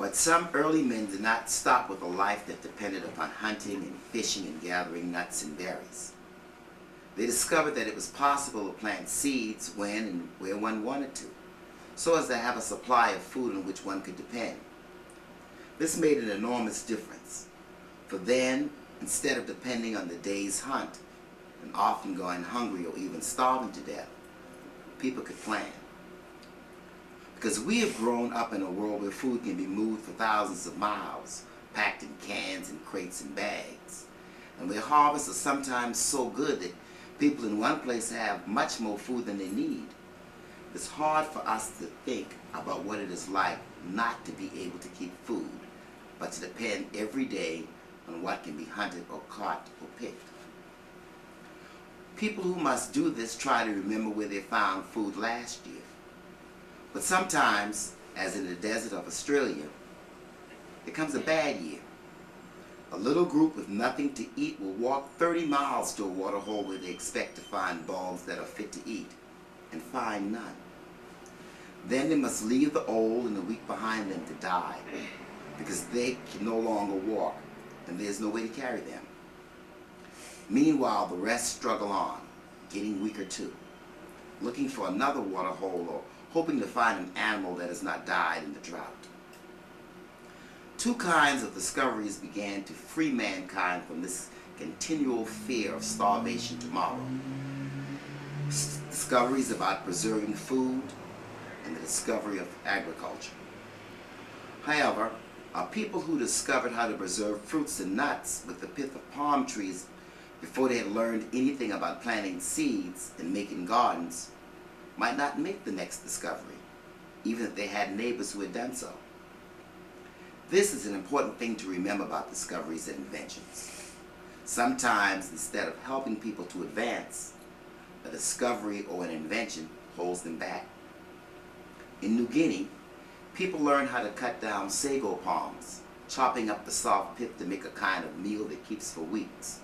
But some early men did not stop with a life that depended upon hunting and fishing and gathering nuts and berries. They discovered that it was possible to plant seeds when and where one wanted to, so as to have a supply of food on which one could depend. This made an enormous difference, for then, instead of depending on the day's hunt and often going hungry or even starving to death, people could plan. Because we have grown up in a world where food can be moved for thousands of miles, packed in cans and crates and bags, and where harvests are sometimes so good that people in one place have much more food than they need, it's hard for us to think about what it is like not to be able to keep food, but to depend every day on what can be hunted or caught or picked. People who must do this try to remember where they found food last year. But sometimes, as in the desert of Australia, it comes a bad year. A little group with nothing to eat will walk 30 miles to a water hole where they expect to find bugs that are fit to eat, and find none. Then they must leave the old and the weak behind them to die, because they can no longer walk, and there's no way to carry them. Meanwhile, the rest struggle on, getting weaker too, looking for another water hole or hoping to find an animal that has not died in the drought. Two kinds of discoveries began to free mankind from this continual fear of starvation tomorrow. Discoveries about preserving food and the discovery of agriculture. However, our people who discovered how to preserve fruits and nuts with the pith of palm trees before they had learned anything about planting seeds and making gardens might not make the next discovery, even if they had neighbors who had done so. This is an important thing to remember about discoveries and inventions. Sometimes, instead of helping people to advance, a discovery or an invention holds them back. In New Guinea, people learned how to cut down sago palms, chopping up the soft pith to make a kind of meal that keeps for weeks.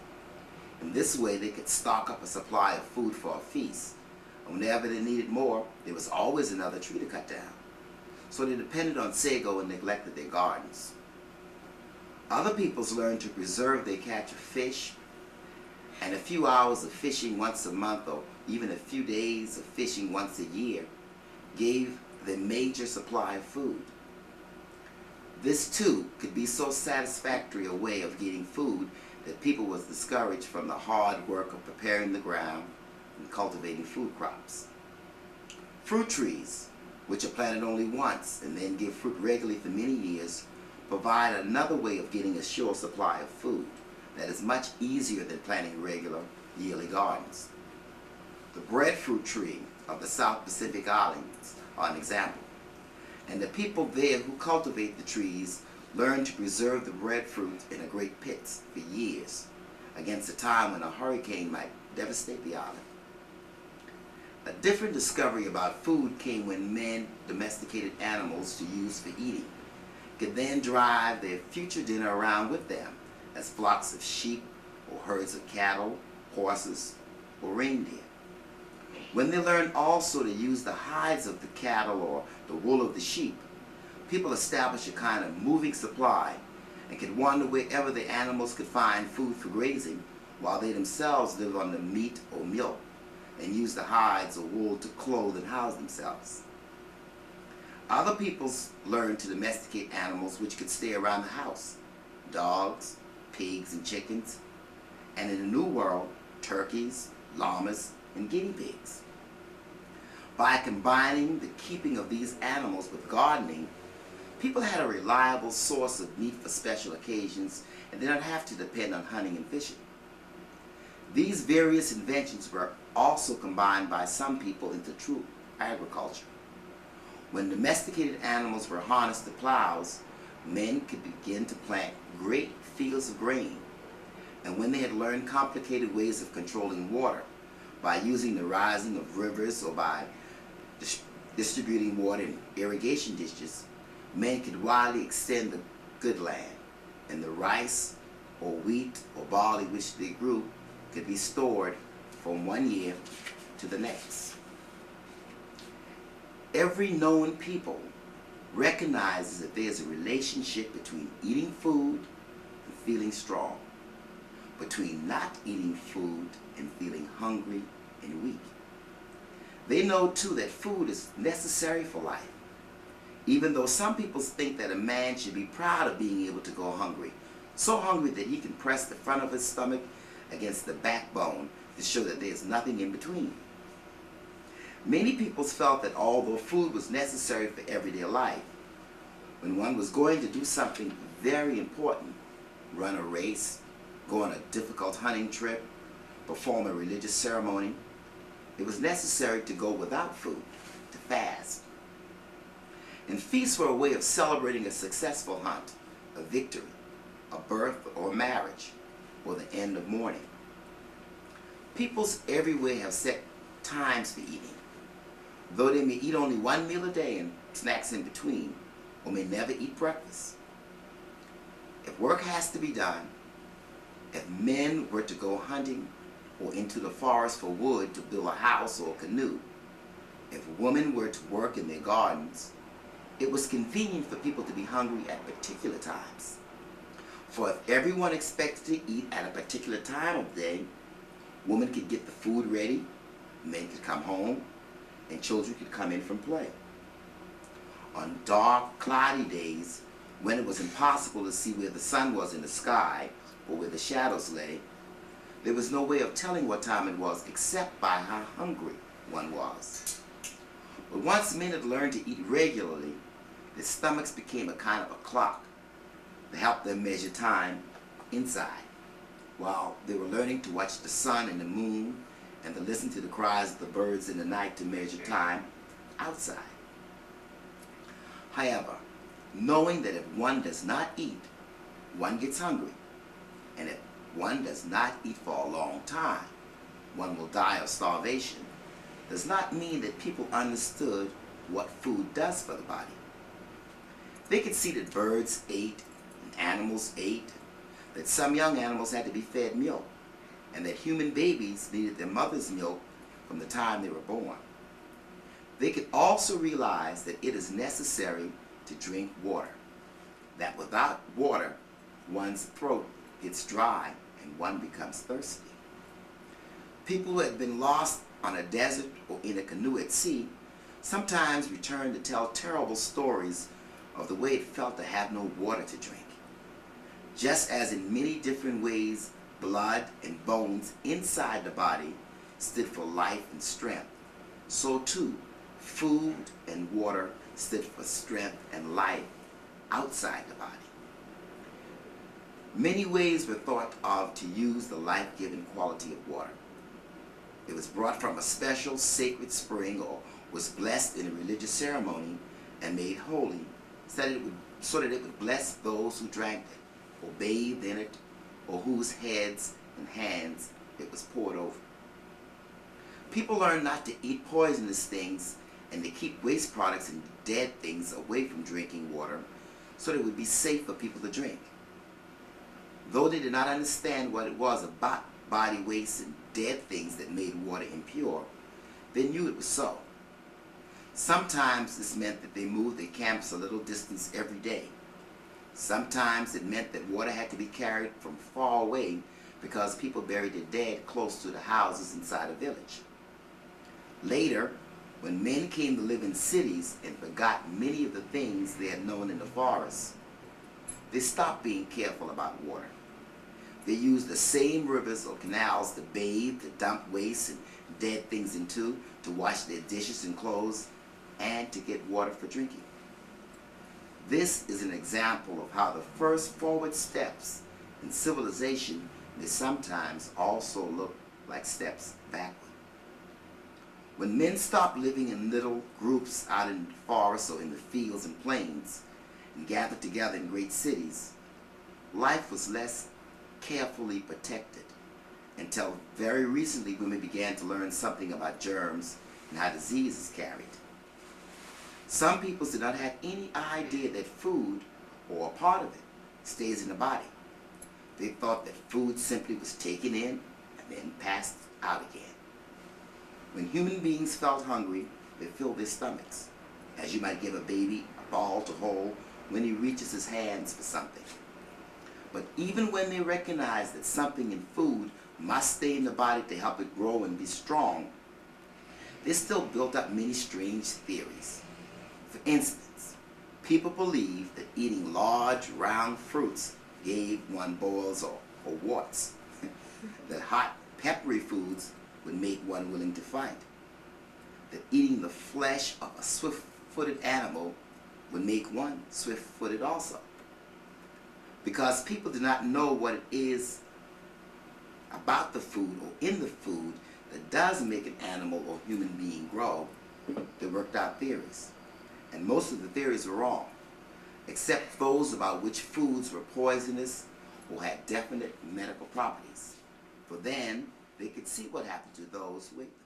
In this way, they could stock up a supply of food for a feast. Whenever they needed more, there was always another tree to cut down. So they depended on sago and neglected their gardens. Other peoples learned to preserve their catch of fish, and a few hours of fishing once a month or even a few days of fishing once a year gave them major supply of food. This too could be so satisfactory a way of getting food that people was discouraged from the hard work of preparing the ground and cultivating food crops. Fruit trees, which are planted only once and then give fruit regularly for many years, provide another way of getting a sure supply of food that is much easier than planting regular yearly gardens. The breadfruit tree of the South Pacific Islands are an example, and the people there who cultivate the trees learn to preserve the breadfruit in a great pits for years against a time when a hurricane might devastate the island. A different discovery about food came when men domesticated animals to use for eating, could then drive their future dinner around with them as flocks of sheep or herds of cattle, horses, or reindeer. When they learned also to use the hides of the cattle or the wool of the sheep, people established a kind of moving supply and could wander wherever the animals could find food for grazing, while they themselves lived on the meat or milk and used the hides or wool to clothe and house themselves. Other peoples learned to domesticate animals which could stay around the house: dogs, pigs, and chickens, and in the New World, turkeys, llamas, and guinea pigs. By combining the keeping of these animals with gardening, people had a reliable source of meat for special occasions and did not have to depend on hunting and fishing. These various inventions were also combined by some people into true agriculture. When domesticated animals were harnessed to plows, men could begin to plant great fields of grain. And when they had learned complicated ways of controlling water, by using the rising of rivers or by distributing water in irrigation ditches, men could widely extend the good land, and the rice or wheat or barley which they grew could be stored from one year to the next. Every known people recognizes that there's a relationship between eating food and feeling strong, between not eating food and feeling hungry and weak. They know too that food is necessary for life, even though some people think that a man should be proud of being able to go hungry, so hungry that he can press the front of his stomach against the backbone to show that there's nothing in between. Many people felt that although food was necessary for everyday life, when one was going to do something very important, run a race, go on a difficult hunting trip, perform a religious ceremony, it was necessary to go without food, to fast. And feasts were a way of celebrating a successful hunt, a victory, a birth or a marriage, or the end of mourning. Peoples everywhere have set times for eating, though they may eat only one meal a day and snacks in between, or may never eat breakfast. If work has to be done, if men were to go hunting or into the forest for wood to build a house or a canoe, if women were to work in their gardens, it was convenient for people to be hungry at particular times. For if everyone expected to eat at a particular time of day, women could get the food ready, men could come home, and children could come in from play. On dark, cloudy days, when it was impossible to see where the sun was in the sky or where the shadows lay, there was no way of telling what time it was except by how hungry one was. But once men had learned to eat regularly, their stomachs became a kind of a clock to help them measure time inside, while they were learning to watch the sun and the moon and to listen to the cries of the birds in the night to measure time outside. However, knowing that if one does not eat, one gets hungry, and if one does not eat for a long time, one will die of starvation, does not mean that people understood what food does for the body. They could see that birds ate and animals ate, that some young animals had to be fed milk, and that human babies needed their mother's milk from the time they were born. They could also realize that it is necessary to drink water, that without water, one's throat gets dry and one becomes thirsty. People who had been lost on a desert or in a canoe at sea sometimes returned to tell terrible stories of the way it felt to have no water to drink. Just as in many different ways, blood and bones inside the body stood for life and strength, so too, food and water stood for strength and life outside the body. Many ways were thought of to use the life-giving quality of water. It was brought from a special sacred spring or was blessed in a religious ceremony and made holy so that it would bless those who drank it or bathed in it or whose heads and hands it was poured over. People learned not to eat poisonous things and to keep waste products and dead things away from drinking water so that it would be safe for people to drink. Though they did not understand what it was about body waste and dead things that made water impure, they knew it was so. Sometimes this meant that they moved their camps a little distance every day. Sometimes it meant that water had to be carried from far away because people buried their dead close to the houses inside a village. Later, when men came to live in cities and forgot many of the things they had known in the forest, they stopped being careful about water. They used the same rivers or canals to bathe, to dump waste and dead things into, to wash their dishes and clothes, and to get water for drinking. This is an example of how the first forward steps in civilization may sometimes also look like steps backward. When men stopped living in little groups out in the forests or in the fields and plains and gathered together in great cities, life was less carefully protected until very recently women began to learn something about germs and how disease is carried. Some people did not have any idea that food, or a part of it, stays in the body. They thought that food simply was taken in and then passed out again. When human beings felt hungry, they filled their stomachs, as you might give a baby a ball to hold when he reaches his hands for something. But even when they recognize that something in food must stay in the body to help it grow and be strong, they still built up many strange theories. For instance, people believe that eating large, round fruits gave one boils or warts, that hot, peppery foods would make one willing to fight, that eating the flesh of a swift-footed animal would make one swift-footed also. Because people do not know what it is about the food or in the food that does make an animal or human being grow, they worked out theories. And most of the theories were wrong, except those about which foods were poisonous or had definite medical properties. For then, they could see what happened to those who ate them.